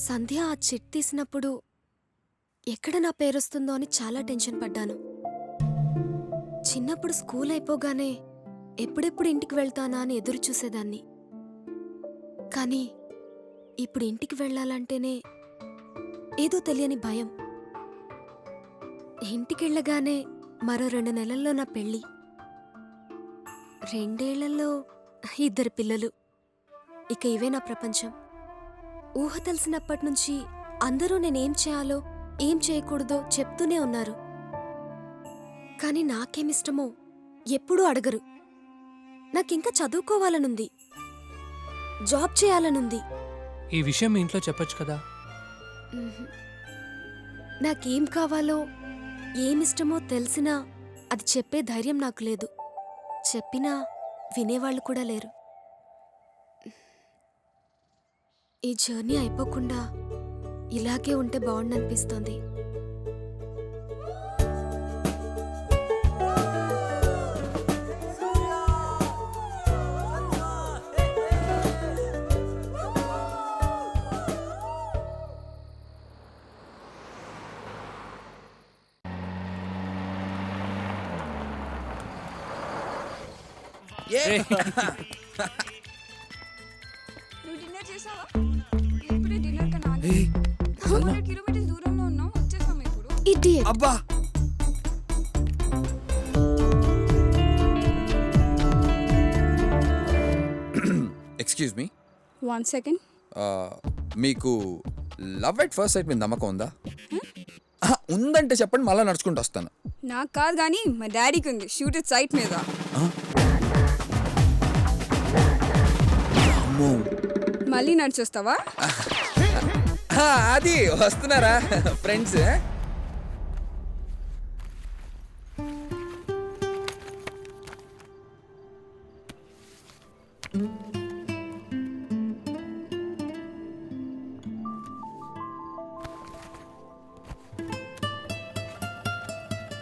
సంధ్య ఆ చిట్ తీసినప్పుడు ఎక్కడ నా పేరొస్తుందో అని చాలా టెన్షన్ పడ్డాను. చిన్నప్పుడు స్కూల్ అయిపోగానే ఎప్పుడెప్పుడు ఇంటికి వెళ్తానా అని ఎదురు చూసేదాన్ని. కానీ ఇప్పుడు ఇంటికి వెళ్ళాలంటేనే ఏదో తెలియని భయం. ఇంటికెళ్ళగానే మరో 2 నెలల్లో నా పెళ్ళి. 2 ఏళ్లలో 2 పిల్లలు. ఇక ఇవే నా ప్రపంచం. ఊహ తెలిసినప్పటినుంచి అందరూ నేనేం చేయాలో ఏం చేయకూడదో చెప్తూనే ఉన్నారు. కానీ నాకేమిష్టమో ఎప్పుడూ అడగరు. నాకింకా చదువుకోవాలనుంది, జాబ్ చేయాలనుంది. ఈ విషయం మీ ఇంట్లో చెప్పొచ్చు కదా. నాకేం కావాలో ఏమిష్టమో తెలిసినా అది చెప్పే ధైర్యం నాకు లేదు. చెప్పినా వినేవాళ్ళు కూడా లేరు. ఈ జర్నీ అయిపోకుండా ఇలాగే ఉంటే బాగుండనిపిస్తోంది. నువ్వు డిన్నర్ చేసావా? ఇప్పుడే డిన్నర్ కన్నా 200 కిలోమీటర్స్ దూరంలో ఉన్నావు, వచ్చేసాము ఇప్పుడు. Idiot. అబ్బా ఎక్స్క్యూజ్ మీ, 1 సెకండ్. మీకు లవ్ ఎట్ ఫస్ట్ సైట్ మీద నమ్మకం ఉందా? ఉందంటే చెప్పండి, మళ్ళీ నడుచుకుంటూ వస్తాను. నాకు కాదు కానీ మా డాడీకి ఉంది. షూట్ ఇట్ సైట్ మీద. అమ్మో, మళ్ళీ నడిచొస్తావా? అది వస్తున్నారా ఫ్రెండ్స్?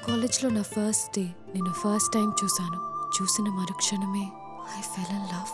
కాలేజ్లో నా ఫస్ట్ డే నేను ఫస్ట్ టైం చూశాను. చూసిన మరుక్షణమే ఐ ఫెల్ ఇన్ లవ్.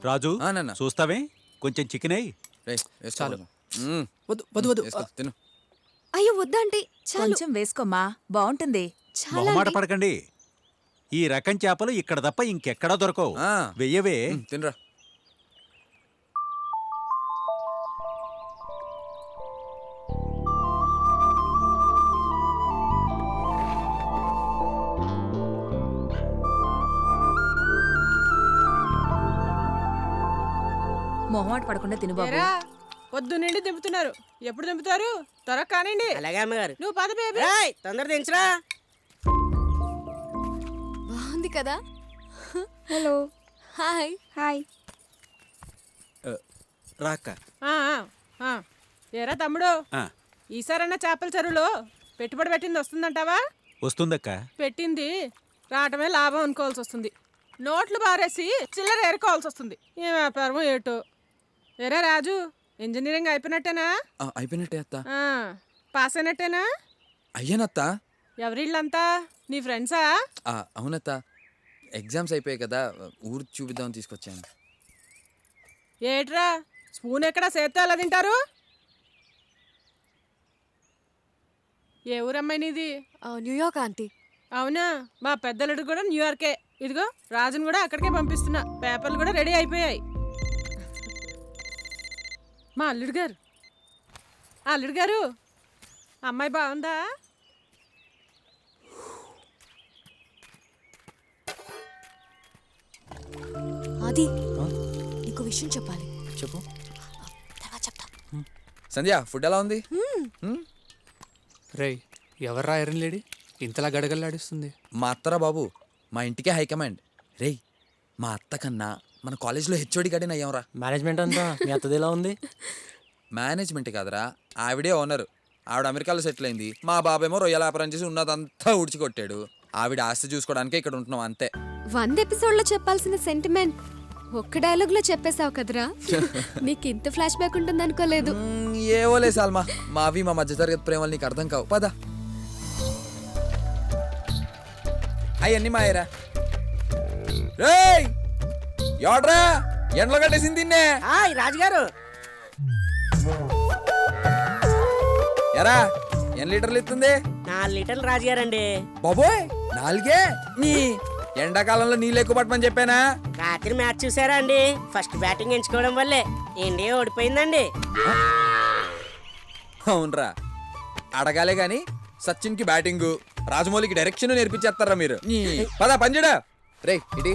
రాజు, చూస్తావే కొంచెం చికెన్ అయ్యి. చాలు, వద్దు వద్దు వద్దు. తిను. అయ్యో వద్దండి, చాలు. కొంచెం వేసుకోమ్మా, బాగుంటుంది. చాలా మొహమాట అండి. పడకండి. ఈ రకం చేపలు ఇక్కడ తప్ప ఇంకెక్కడా దొరకవు. వెయ్యవే. తినరా. మొహమాట పడకుండా తిను బాబు. ఏరా, పొద్దు నుండి దింపుతున్నారు, ఎప్పుడు దింపుతారు? త్వరగా కానివ్వండి. అలాగే అమ్మగారు. నువ్వు పద బేబీ. ఏయ్, తొందర దించరా. బాగుంది కదా. Hello hi. హాయ్. రాక్క ఆ, ఆ, ఆ. ఏరా తమ్ముడు, ఈసారన్నా చేపల చెరువులో పెట్టుబడి పెట్టింది వస్తుందంటావా? వస్తుందక్క. పెట్టింది రావటమే లాభం అనుకోవాల్సి వస్తుంది. నోట్లు బారేసి చిల్లర ఏరుకోవాల్సి వస్తుంది. ఏ వ్యాపారం ఏటో. ఏరా రాజు, ఇంజనీరింగ్ అయిపోయినట్టేనా? అయిపోయినట్టే అత్త. ఆ, పాస్ అయినట్టేనా? అయ్యానత్త. ఎవరిళ్ళంతా నీ ఫ్రెండ్సా? అవునత్త, ఎగ్జామ్స్ అయిపోయాయి కదా, ఊరు చూపిద్దామని తీసుకొచ్చాను. ఏట్రా, స్పూన్ ఎక్కడ సేత్తే అలా తింటారు? ఏ ఊరమ్మాయి నీది? New York aunty. అవునా, మా పెద్దలుడు కూడా న్యూయార్కే. ఇదిగో రాజును కూడా అక్కడికే పంపిస్తున్నా. పేపర్లు కూడా రెడీ అయిపోయాయి. మా అల్లుడు గారు, అల్లుడు గారు, అమ్మాయి బాగుందా? అది నీకు విషయం చెప్పాలి. చెప్పు. తర్వాత చెప్తా. సంధ్య, ఫుడ్ ఎలా ఉంది? రేయ్, ఎవర్రా ఐరన్ లేడీ ఇంతలా గడగల్లాడిస్తుంది? మా అత్తరా బాబు, మా ఇంటికే హైకమాండ్. రేయ్, మా అత్త కన్నా మన కాలేజ్లో హెచ్ఓడి గడి నయ్యంరా. మేనేజ్మెంట్ అంతా మీ అత్తది ఎలా ఉంది? మేనేజ్మెంట్ కాదురా, ఆవిడే ఓనరు. ఆవిడ అమెరికాలో సెటిల్ అయింది. మా బాబేమో రొయ్యల వ్యాపారం చేసి ఉన్నదంతా ఊడ్చికొట్టాడు. ఆవిడ ఆస్తి చూసుకోవడానికే ఇక్కడ ఉంటున్నాం అంతే. 100 ఎపిసోడ్లో చెప్పాల్సిన సెంటిమెంట్ ఒక్క డైలాగ్లో చెప్పేశావు కదరా. నీకు ఇంత ఫ్లాష్ బ్యాక్ ఉంటుంది అనుకోలేదు. ఏవోలే సాల్మా, మావి మా మధ్యతరగతి ప్రేమలు నీకు అర్థం కావు. పద. అవన్నీ మాయరా. రేయ్, ఎవడ్రా ఎండలో కట్టేసింది తిన్నే? హాయ్ రాజుగారు. ఎరా, ఎన్ని లీటర్లు ఇస్తుంది? 4 లీటర్లు రాజుగారండి. బాబోయ్, 4? నీ ఎండాకాలంలో నీళ్ళు ఎక్కువ పట్టమని చెప్పానా? రాత్రి మ్యాచ్ చూసారా అండి? ఫస్ట్ బ్యాటింగ్ ఎంచుకోవడం వల్లే ఇండియా ఓడిపోయిందండి. అవునరా, అడగాలే గాని సచిన్ కి బ్యాటింగ్, రాజమౌళికి డైరెక్షన్ నేర్పించేస్తారా మీరు? పద పంజడా. రే ఇటీ.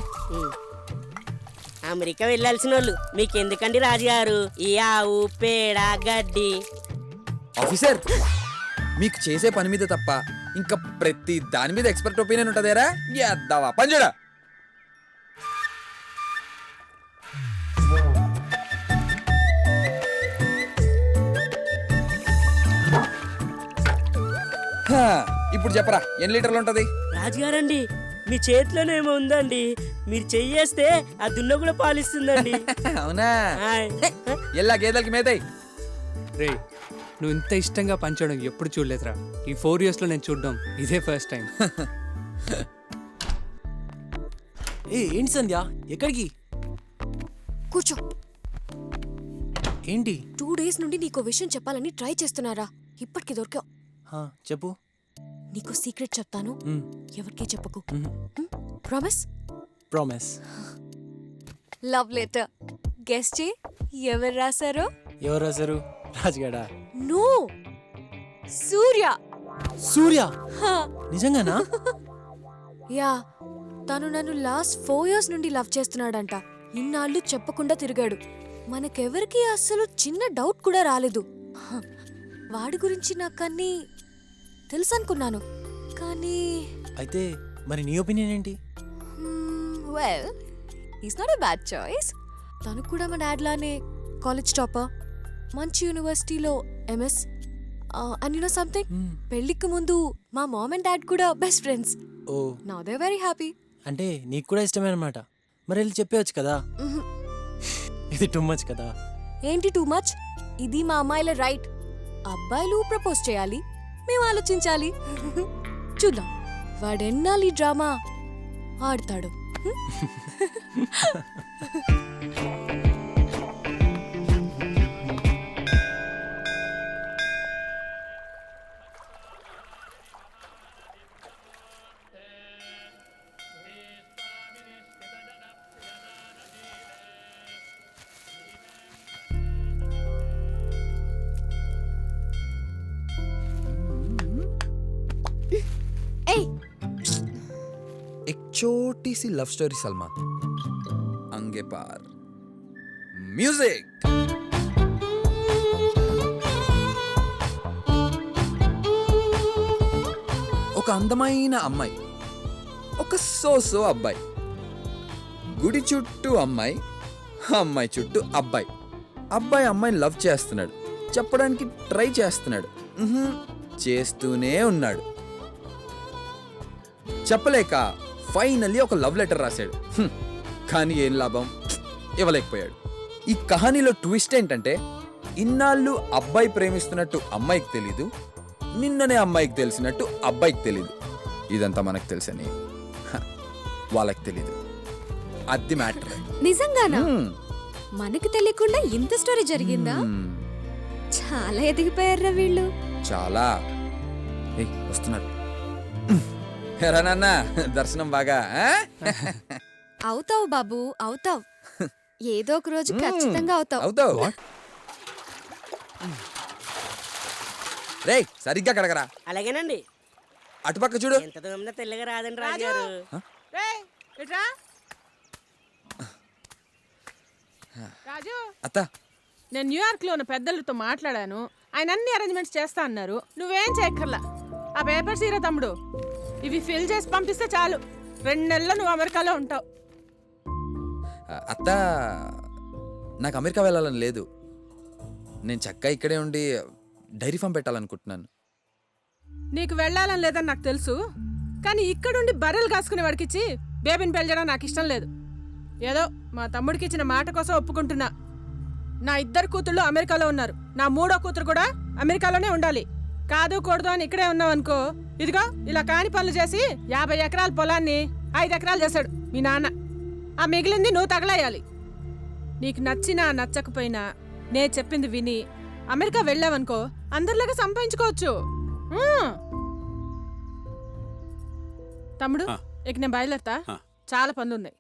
అమెరికా వెళ్ళాల్సిన వాళ్ళు మీకు ఎందుకండి రాజుగారు? ఈ ఆవు పేడ గడ్డి. ఆఫీసర్, మీకు చేసే పని మీద తప్ప ఇంకా ప్రతి దాని మీద ఎక్స్పర్ట్ ఒపీనియన్ ఉంటుందేరా? ఎద్దావా పంజడా. ఇప్పుడు చెప్పరా, ఎన్ని లీటర్లు ఉంటది? రాజుగారండి, మీ చేతిలోనేమో ఉందండి. మీరు చెయ్యేస్తే ఆ దున్న కూడా పాలిస్తుందండి. అవునా? హాయ్. ఎల్లా గేదెలకి మేతాయి. రేయ్, నువ్వు ఇంత ఇష్టంగా పంచడం ఎప్పుడు చూడలేదురా. ఈ 4 yearsలో నేను చూడడం ఇదే ఫస్ట్ టైం. ఏంటి సంధ్య, ఎక్కడికి? కూర్చో. ఏంటి? 2 days నుండి నీకు విషయం చెప్పాలని ట్రై చేస్తున్నారా, ఇప్పటికి దొరికావు. చెప్పు. నీకు సీక్రెట్ చెప్తాను, ఎవరికీ చెప్పకు. Promise? Promise. Love letter. Guess చే ఎవరు రాశారో? ఎవరు రాశారు? రాజుగాడా? నో, సూర్య. సూర్య? నిజంగానా? యా, తను నన్ను లాస్ట్ 4 years నుండి లవ్ చేస్తున్నాడంట. ఇన్నాళ్ళు చెప్పకుండా తిరిగాడు. మనకెవరికి అస్సలు చిన్న డౌట్ కూడా రాలేదు. వాడి గురించి నాకన్నీ తెలుసు అనుకున్నాను, కానీ అయితే మరి నీ ఒపీనియన్ ఏంటి? Well, is not a bad choice. తను కూడా మా డాడ్ లానే కాలేజ్ టాపర్, మంచి యూనివర్సిటీలో MS. And you know something, పెళ్లికి ముందు మా మామ్ అండ్ డాడ్ కూడా best friends. Oh, now they very happy. అంటే నీకు కూడా ఇష్టమే అనమాట. మరి వెళ్ళి చెప్పేవచ్చు కదా. ఇది టూ మచ్ కదా. ఏంటి టూ మచ్? ఇది మా అమ్మాయిల రైట్. అబ్బాయిలు ప్రపోజ్ చేయాలి, మేము ఆలోచించాలి. చూద్దాం వాడెన్నాళ్ళు ఈ డ్రామా ఆడతాడు. एक छोटी सी लव स्टोरी सलमा, अंगे पार म्यूजिक। అందమైన అమ్మాయి, ఒక సోసో అబ్బాయి, గుడి చుట్టూ అమ్మాయి, అమ్మాయి చుట్టూ అబ్బాయి. అబ్బాయి అమ్మాయిని లవ్ చేస్తున్నాడు, చెప్పడానికి ట్రై చేస్తున్నాడు, చేస్తూనే ఉన్నాడు. చెప్పలేక ఫైనల్లీ ఒక లవ్ లెటర్ రాశాడు. కానీ ఏం లాభం, ఇవ్వలేకపోయాడు. ఈ కహానీలో ట్విస్ట్ ఏంటంటే, ఇన్నాళ్ళు అబ్బాయి ప్రేమిస్తున్నట్టు అమ్మాయికి తెలీదు, నిన్ననే అమ్మాయికి తెలిసినట్టు అబ్బాయికి తెలీదు. ఇదంతా మనకు తెలుసని వాళ్ళకి తెలీదు. అది మ్యాటర్. నిజంగానా? మనకు తెలియకుండా ఇంత స్టోరీ జరిగిందా? చాలా ఎదిగిపోయారా వీళ్ళు. చాలా. వస్తున్నారు. ఎరా నాన్న, దర్శనం బాగా అవుతావు బాబు, అవుతావు. ఏదో ఒక రోజు ఖచ్చితంగా అవుతావు. అవుతావు. రేయ్, సరిగ్గా కడగరా. అలాగేనండి. అటుపక్క చూడు. ఎంత దూరంలో తెల్లగా రాదండి రాజుగారు. రేయ్, ఇట్రా. రాజు, అత్త, నేను న్యూయార్క్లో ఉన్న పెద్దలతో మాట్లాడాను. ఆయన అన్ని అరేంజ్మెంట్స్ చేస్తా అన్నారు. నువ్వేం చేయక్కర్లా. ఆ పేపర్స్ ఇరా తమ్ముడు, ఇవి ఫిల్ చేసి పంపిస్తే చాలు. 2 నెలల్లో నువ్వు అమెరికాలో ఉంటావు. అత్త, నాకు అమెరికా వెళ్ళాలని లేదు. నేను చక్కగా ఇక్కడే ఉండి డైరీ ఫామ్ పెట్టాలనుకుంటున్నాను. నీకు వెళ్ళాలని లేదని నాకు తెలుసు, కానీ ఇక్కడుండి బర్రెలు కాసుకునే వాడికిచ్చి బేబీని పెంచడం నాకు ఇష్టం లేదు. ఏదో మా తమ్ముడికి ఇచ్చిన మాట కోసం ఒప్పుకుంటున్నా. నా 2 కూతుళ్ళు అమెరికాలో ఉన్నారు. నా 3వ కూతురు కూడా అమెరికాలోనే ఉండాలి. కాదు కూడదు అని ఇక్కడే ఉన్నావు అనుకో, ఇదిగో ఇలా కాని పనులు చేసి 50 ఎకరాల పొలాన్ని 5 ఎకరాలు చేశాడు మీ నాన్న. ఆ మిగిలింది నువ్వు తగలేయాలి. నీకు నచ్చినా నచ్చకపోయినా నే చెప్పింది విని అమెరికా వెళ్ళావనుకో, అందరిలాగా సంపాదించుకోవచ్చు. తమ్ముడు, ఇక నేను బయలుదేరతా. చాలా పనులు ఉన్నాయి.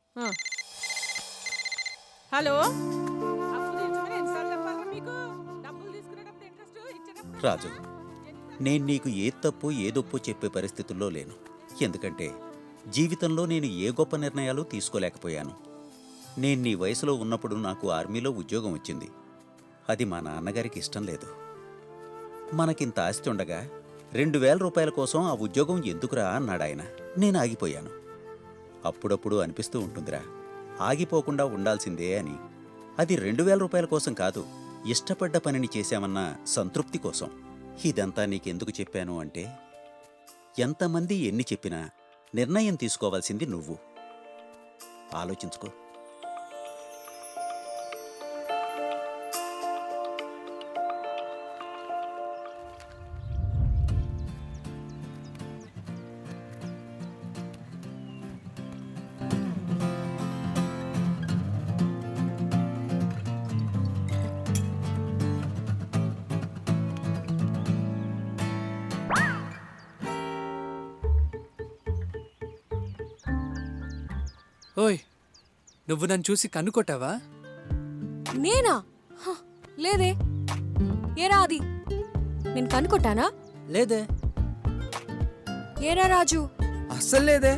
హలో, అప్పు తీర్చమని ఎన్నిసార్లు చెప్పాలా మీకు? డబ్బులు తీసుకునేటప్పుడు ఇంట్రెస్ట్ ఇచ్చేటప్పుడు రాజు, నేను నీకు ఏ తప్పు ఏదొప్పు చెప్పే పరిస్థితుల్లో లేను. ఎందుకంటే జీవితంలో నేను ఏ గొప్ప నిర్ణయాలు తీసుకోలేకపోయాను. నేను నీ వయసులో ఉన్నప్పుడు నాకు ఆర్మీలో ఉద్యోగం వచ్చింది. అది మా నాన్నగారికి ఇష్టం లేదు. మనకింత ఆస్తి ఉండగా 2000 రూపాయల కోసం ఆ ఉద్యోగం ఎందుకురా అన్నాడు ఆయన. నేను ఆగిపోయాను. అప్పుడప్పుడు అనిపిస్తూ ఉంటుందిరా, ఆగిపోకుండా ఉండాల్సిందే అని. అది 2000 రూపాయల కోసం కాదు, ఇష్టపడ్డ పనిని చేశామన్న సంతృప్తి కోసం. ఇదంతా నీకెందుకు చెప్పాను అంటే, ఎంతమంది ఎన్ని చెప్పినా నిర్ణయం తీసుకోవాల్సింది నువ్వు. ఆలోచించుకో. ఓయ్, నువ్వు నన్ను చూసి కన్నుకొట్టావా? నేనా? లేదే. ఏరా అది, నేను కనుకొట్టానా? లేదే. ఏరా రాజు? అస్సలు లేదే.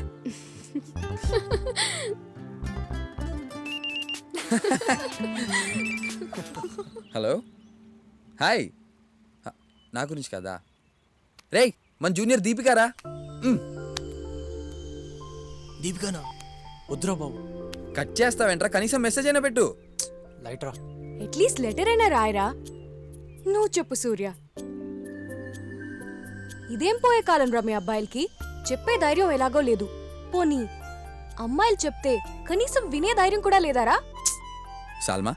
Hello, hi. నా గురించి కదా. రేయ్, మన జూనియర్ దీపికారా. దీపికానా? వద్దురా బాబు. కట్ చేస్తావేంట్రా? కనీసం మెసేజ్ అయినా పెట్టు. లైట్ రా. అట్లీస్ట్ లెటర్ అయినా రాయరా. నువ్వు చెప్పు సూర్య, ఇదేం పోయే కాలం రా మీ అబ్బాయిలకి? చెప్పే ధైర్యం ఎలాగో లేదు. పోనీ అమ్మాయిలు చెప్తే కనీసం వినే ధైర్యం కూడా లేదారా? సాల్మా,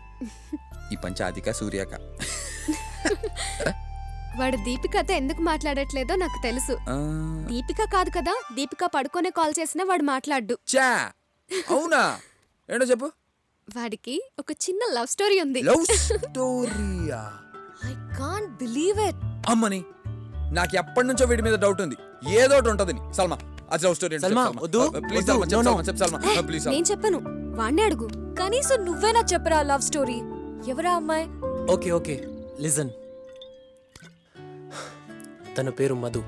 ఈ పంచాదిక సూర్యక. వాడు దీపికతో ఎందుకు మాట్లాడట్లేదో నాకు తెలుసు. దీపిక కాదు కదా, దీపిక పడుకోనే కాల్ చేసినా వాడు మాట్లాడ్డు. చా, అవునా? ఏంటో చెప్పు. వాడికి ఒక చిన్న లవ్ స్టోరీ ఉంది. లవ్ స్టోరీయా? I can't believe it. అమ్మని, నాకు ఎప్పటి నుంచో వీడి మీద డౌట్ ఉంది. ఏదో ఒకటి ఉంటది. సల్మా, అది లవ్ స్టోరీ. సల్మా, వద్దు. ప్లీజ్ వద్దు. సల్మా, ప్లీజ్. నేను చెప్పను, వాణ్ణి అడుగు. కనీసం నువ్వేనా చెప్పరా లవ్ స్టోరీ. ఎవరా అమ్మాయి? Okay okay, listen. తన పేరు మధు.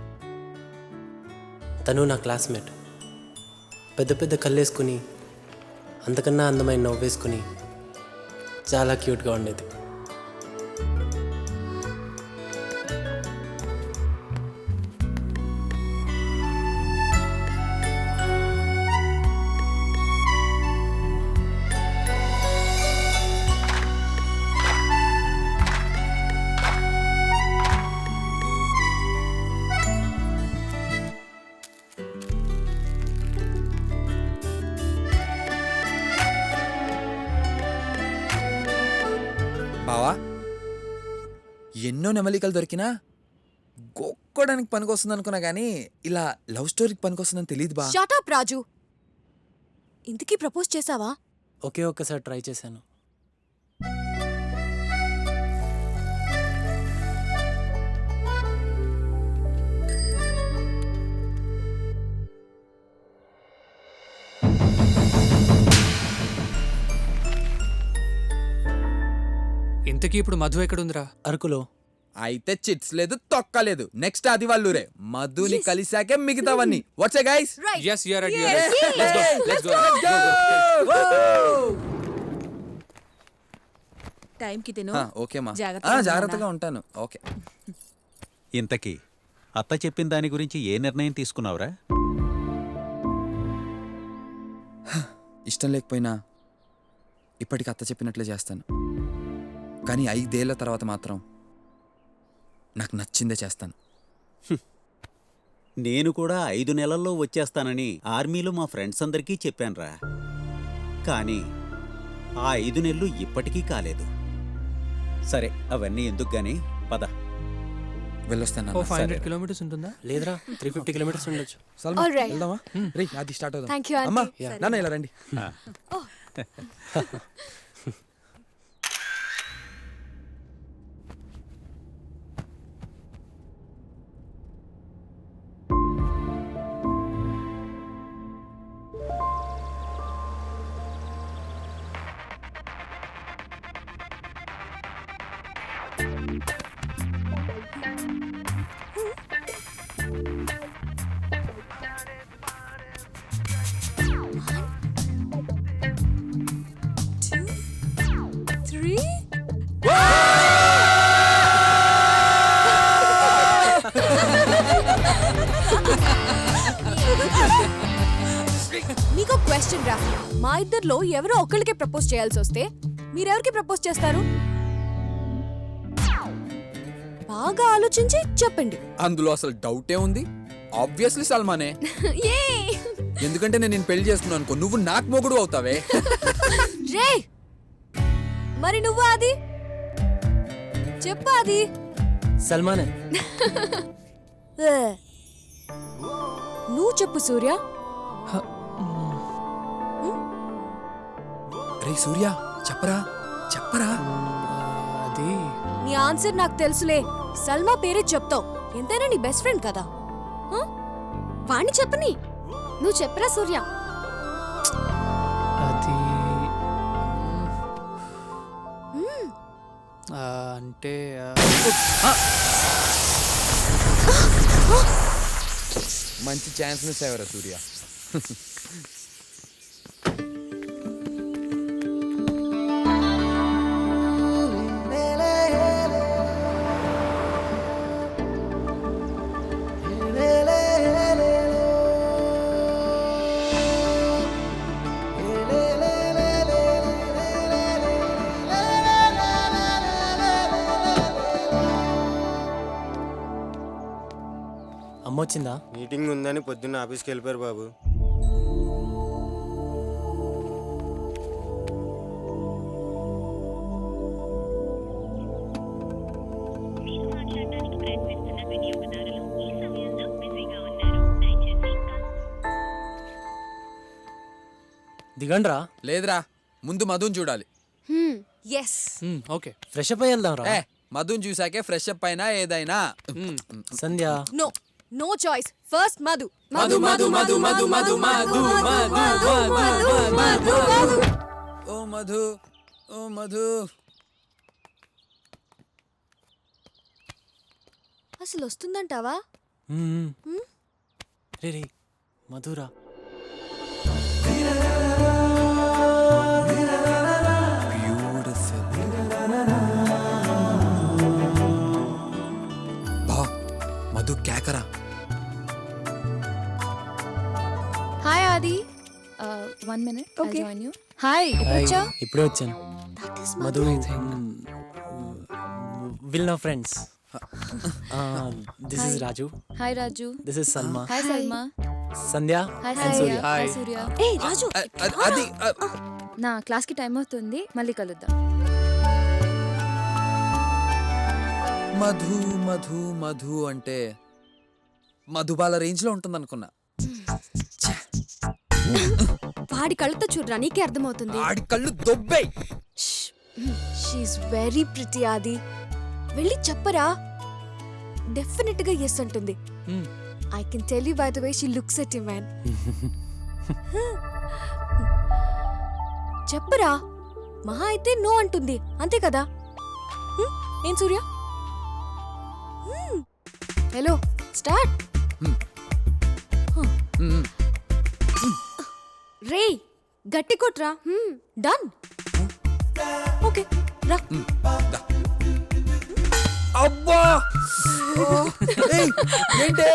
తను నా క్లాస్మేట్. పెద్ద పెద్ద కళ్ళేసుకుని, అంతకన్నా అందమైన నవ్వేసుకుని చాలా క్యూట్గా ఉండేది. ఎన్నో నెమలికలు దొరికినా గొక్కోడానికి పనికొస్తుంది అనుకున్నా కానీ ఇలా లవ్ స్టోరీకి పనికొస్తుందని తెలియదు బా. షట్ అప్ రాజు. ఇంతకీ ప్రపోజ్ చేసావా? ఒకే ఒక్కసారి ట్రై చేశాను. ఇంతకీ ఇప్పుడు మధు ఎక్కడుందిరా? అరకులో. అయితే చిట్స్ లేదు తొక్కలేదు. నెక్స్ట్ అది వాళ్ళూరే. మధుని కలిసాకే మిగతావన్నీ. What's guys? yes you are right, you are right. let's go టైంకి తిను. ఓకే మా. జాగ్రత్తగా జాగ్రత్తగా ఉంటాను. ఓకే. ఇంతకీ అత్త చెప్పిన దాని గురించి ఏ నిర్ణయం తీసుకున్నావురా? ఇష్టం లేకపోయినా ఇప్పటికి అత్త చెప్పినట్లే చేస్తాను. కానీ 5 ఏళ్ల తర్వాత మాత్రం నాకు నచ్చిందే చేస్తాను. నేను కూడా 5 నెలల్లో వచ్చేస్తానని ఆర్మీలో మా ఫ్రెండ్స్ అందరికీ చెప్పానురా. కానీ ఆ 5 నెలలు ఇప్పటికీ కాలేదు. సరే అవన్నీ ఎందుకు గాని పద. వెళ్ళొస్తాను. ఓ 500 కిలోమీటర్స్ ఉంటుందా? లేదురా 350 కిలోమీటర్స్ ఉండొచ్చు. Salma, All right. వెళ్దామా? రే అది స్టార్ట్ అవుదాం. Thank you, aunty. అమ్మా సరే. నాన్న ఇలా రండి. మీకు క్వశ్చన్ రా. మా ఇద్దరిలో ఎవరో ఒకళ్ళకే ప్రపోజ్ చేయాల్సి వస్తే మీరెవరికి ప్రపోజ్ చేస్తారు? బాగా ఆలోచించి చెప్పండి. అందులో అసలు డౌటే ఉంది. ఆబ్వియస్లీ సల్మానే. Yay! ఎందుకంటే నేను పెళ్లి చేసుకున్నాను అనుకో, నువ్వు నాకు మొగుడు అవుతావే. రే మరి నువ్వు అది చెప్పు. అది సల్మానే. నువ్వు చెప్పు సూర్య. రే సూర్య చెప్పరా చెప్పరా. అది నీ ఆన్సర్ నాకు తెలుసులే. సల్మా పేరే చెప్తావు. ఎంతైనా నీ బెస్ట్ ఫ్రెండ్ కదా. వాణ్ణి చెప్పని. నువ్వు చెప్పరా సూర్య. అది అంటే మంచి ఛాన్స్ మిస్ అయ్యారా సూర్య. అమ్మొచ్చిందా? మీటింగ్ ఉందని పొద్దున్న ఆఫీస్కి వెళ్ళిపోయారు బాబు. దిగండ్రా. లేదురా, ముందు మధుని చూడాలి. ఎస్. ఓకే ఫ్రెష్ అప్ అయ్యి వెళ్దాం రా. మధుని చూసాకే ఫ్రెష్ అప్ అయినా ఏదైనా. Sandhya. No no choice. First Madhu. Madhu Madhu Madhu Madhu Madhu Madhu Madhu. Oh Madhu, oh Madhu. అసలు వస్తుందంటావా? రే రే మధురా. మధు కేకరా. Hi Adi. 1 minute. I'll join you. Hi. ఎప్పుడొచ్చా? ఇప్పుడే వచ్చాను. Madhu will no friends. This is Raju. Hi Raju. This is Salma. Hi Salma. Sandhya hi and Surya. Surya. Hi Surya. ఏ రాజు, అది నా క్లాస్కి టైం అవుతుంది, మళ్ళీ కలుద్దాం. మధు మధు మధు అంటే మధుబాల రేంజ్ లో ఉంటుంది అనుకున్నా. వాడి కళ్ళతో చూడరా నీకే అర్థమవుతుంది. ఆడి కళ్ళు దొబ్బే. షీఈ్ వెరీ ప్రిటీ ఆది. వెళ్ళి చెప్పరా, డెఫినెట్ గా ఎస్ అంటుంది. I can tell you by the way she looks at you man. చెప్పరా, మహా అయితే నో అంటుంది అంతే కదా. ఏం సూర్య? Hello, start. రే గట్టి కొట్రా. డన్. ఓకే రా. అబ్బా ఏయ్, ఏంటే?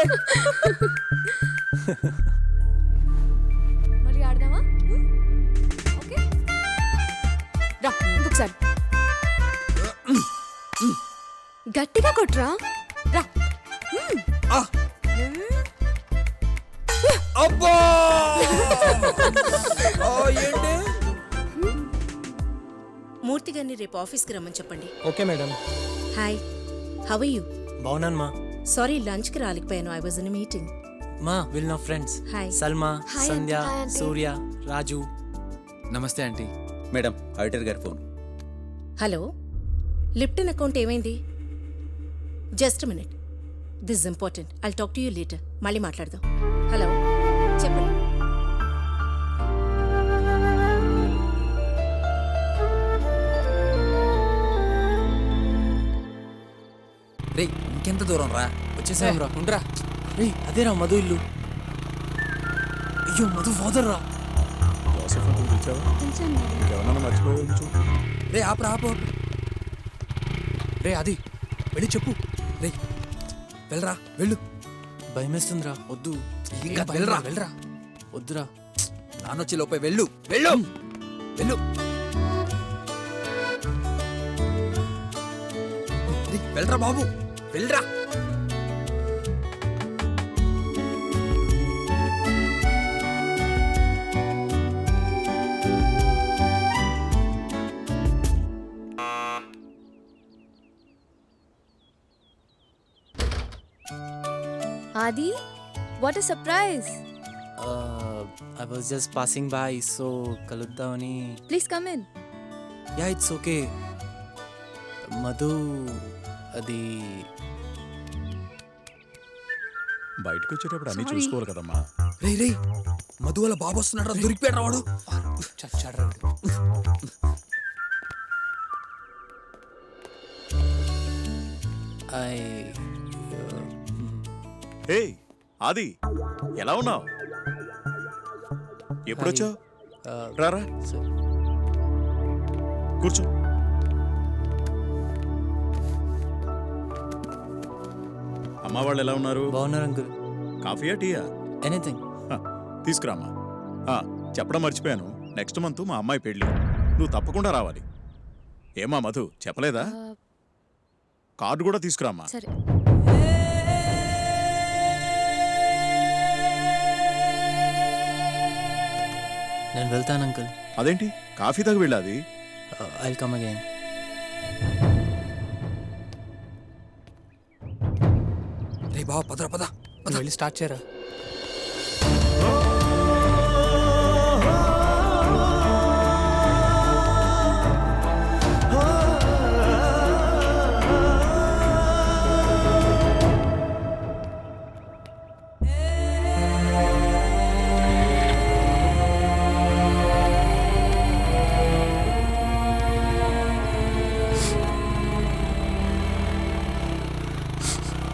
మరి ఆడదామా? ఓకే రా, ఇంకొకసారి గట్టిగా కొట్రా. రా. అబ్బా ఏంటి? మూర్తి గారిని రేపు ఆఫీస్కి రమ్మని చెప్పండి. Okay madam. Hi, how are you? బాగున్నాను మా. సారీ, లంచ్కి రాలేకపోయాను. I was in meeting. మా విల్ నా friends hi. Salma, hi Sandhya, aunty, hi aunty. Surya, Raju. Namaste aunty. Madam, auditor గారి ఫోన్. హలో, లిప్టన్ అకౌంట్ ఏమైంది? Just minute, this important. I'll talk to you later. మళ్ళీ మాట్లాడదాం. హలో, చెప్పండి. రే ఇంకెంత దూరం రా? వచ్చేసాం రా. ఉండరా. రే అదేరా మధు ఇల్లు. అయ్యో మధు ఫాదర్ రా. రే ఆపరా, ఆపు ఆపు. రే అది వెళ్ళి చెప్పు. రే వెళ్ళరా, వెళ్ళు. భయమేస్తుందిరా. వద్దు. ఇంకా వెళ్ళరా, వెళ్ళరా. వద్దురా. నానొచ్చి లోపే వెళ్ళు, వెళ్ళు, వెళ్ళు. రే, వెళ్ళరా బాబు, వెళ్ళరా. Adi, what a surprise. I was just passing by, so కలుద్దామని. Please come in. Yeah it's okay. Madhu అది బయటకు వచ్చేటప్పుడు అన్ని చూసుకోవాలి కదమ్మా. రే రే మధు వాళ్ళ బాబు వస్తున్నాడు, దొరికిపోయాడు వాడు. చచ్చాడ్రా. ఐ హే ఆది, ఎలా ఉన్నావు? ఎప్పుడొచ్చావు? రారా, కూర్చో. అమ్మ వాళ్ళు ఎలా ఉన్నారు? బాగున్నారు అంకుల్. కాఫీయా టీయా? ఎనీథింగ్. తీసుకురామ్మా. చెప్పడం మర్చిపోయాను, నెక్స్ట్ మంత్ మా అమ్మాయి పెళ్ళి, నువ్వు తప్పకుండా రావాలి. ఏమా మధు చెప్పలేదా? కార్డు కూడా తీసుకురామ్మా. సరే. నేను వెళ్తాను అంకుల్. అదేంటి కాఫీ తాగి వెళ్ళాది? I'll come again. రే బాబా పదరా, పద. నువ్వు వెళ్ళి స్టార్ట్ చేయరా.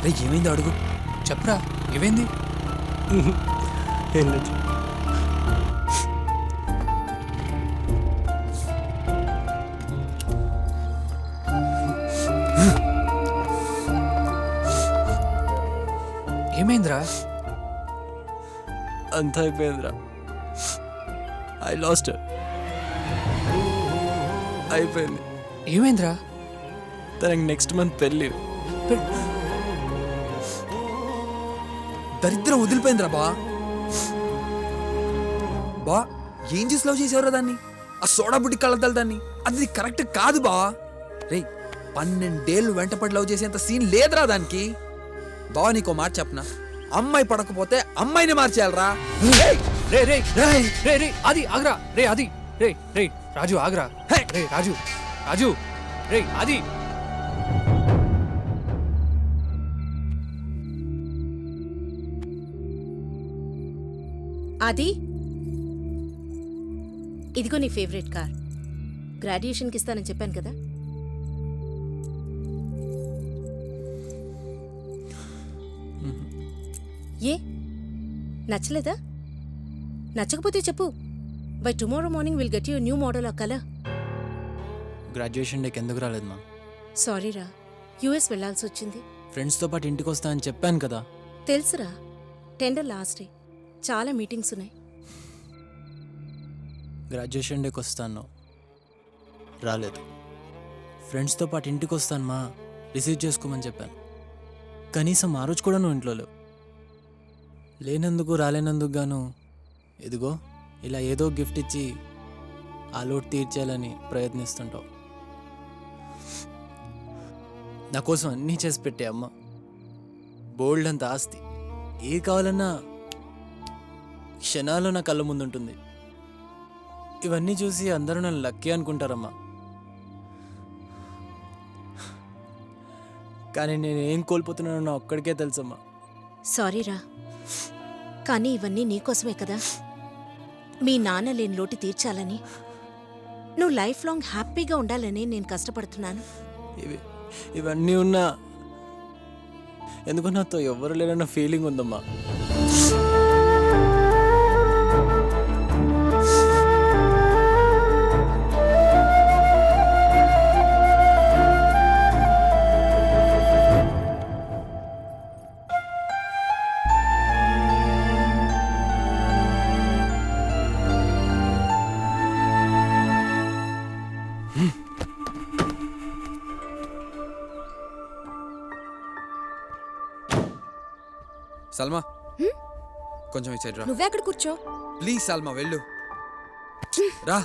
రే ఏమైందో అడుగు. చెప్పరా, ఏమైంది? ఏమైందిరా? అంతా అయిపోయిందిరా. I last. అయిపోయింది. ఏమైందిరా? తనకి నెక్స్ట్ మంత్ పెళ్ళి. దరిద్రం వదిలిపోయిందిరా బా. బా ఏం చేసి లవ్ చేసేవరా దాన్ని? ఆ సోడా బుడ్డి కళ్ళద్దాలు దాన్ని. అది కరెక్ట్ కాదు బా. రే 12 వెంటపడి లవ్ చేసేంత సీన్ లేదురా దానికి. బావ నీకో మాట చెప్పనా, అమ్మాయి పడకపోతే అమ్మాయిని మార్చేయాలరా. రే రే రే రే అది ఆగ్రా రే అది రే రే రాజు ఆగ్రా రే రాజు రాజు రే అది అది ఇదిగో నీ ఫేవరెట్ కార్. గ్రాడ్యుయేషన్కి ఇస్తానని చెప్పాను కదా. ఏ నచ్చలేదా? నచ్చకపోతే చెప్పు. By tomorrow morning will get you new model ఆ కలర్. గ్రాడ్యుయేషన్ డేకి ఎందుకు రాలేదు మా? సారీరా, యూఎస్ వెళ్ళాల్సి వచ్చింది. ఫ్రెండ్స్తో పాటు ఇంటికి వస్తా అని చెప్పాను కదా. తెలుసురా, టెండర్ లాస్ట్ డే, చాలా మీటింగ్స్ ఉన్నాయి. గ్రాడ్యుయేషన్ డేకి వస్తాను, రాలేదు. ఫ్రెండ్స్తో పాటు ఇంటికి వస్తాను మా, రిసీవ్ చేసుకోమని చెప్పాను. కనీసం ఆ రోజు కూడా నువ్వు ఇంట్లో లేవు. లేనందుకు రాలేనందుకు గాను ఇదిగో ఇలా ఏదో గిఫ్ట్ ఇచ్చి ఆ లోటు తీర్చేయాలని ప్రయత్నిస్తుంటావు. నా కోసం అన్నీ చేసి పెట్టే అమ్మ, బోల్డ్ అంత ఆస్తి, ఏది కావాలన్నా క్షణాల్లో నా కళ్ళ ముందుంటుంది. ఇవన్నీ చూసి అందరూ నన్ను లక్కీ అనుకుంటారమ్మా. కానీ నేను ఏం కోల్పోతున్నానో నా ఒక్కడికే తెలుసమ్మా. సారీరా, కానీ ఇవన్నీ నీకోసమే కదా. మీ నాన్న లేని లోటు తీర్చాలని, నువ్వు లైఫ్ లాంగ్ హ్యాపీగా ఉండాలని నేను కష్టపడుతున్నాను. ఇవన్నీ ఉన్నా ఎందుకు నాతో ఎవరు లేరన్న ఫీలింగ్ ఉందమ్మా. సల్మా కొంచెం ఈ సైడ్ రా. నువ్వే అక్కడ కూర్చో. ప్లీజ్ సల్మా వెళ్ళు రా.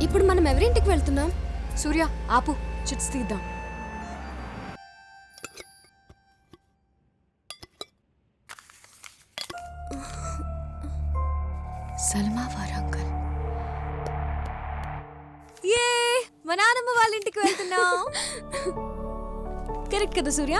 ఇప్పుడు మనం ఎవరింటికి వెళ్తున్నాం? సూర్య ఆపు, చిట్స్ తీద్దాం. సల్మా వారంగల్. ఏ మా నాన్నమ్మ వాళ్ళ ఇంటికి వెళ్తున్నాం. కరెక్ట్ కదా సూర్య?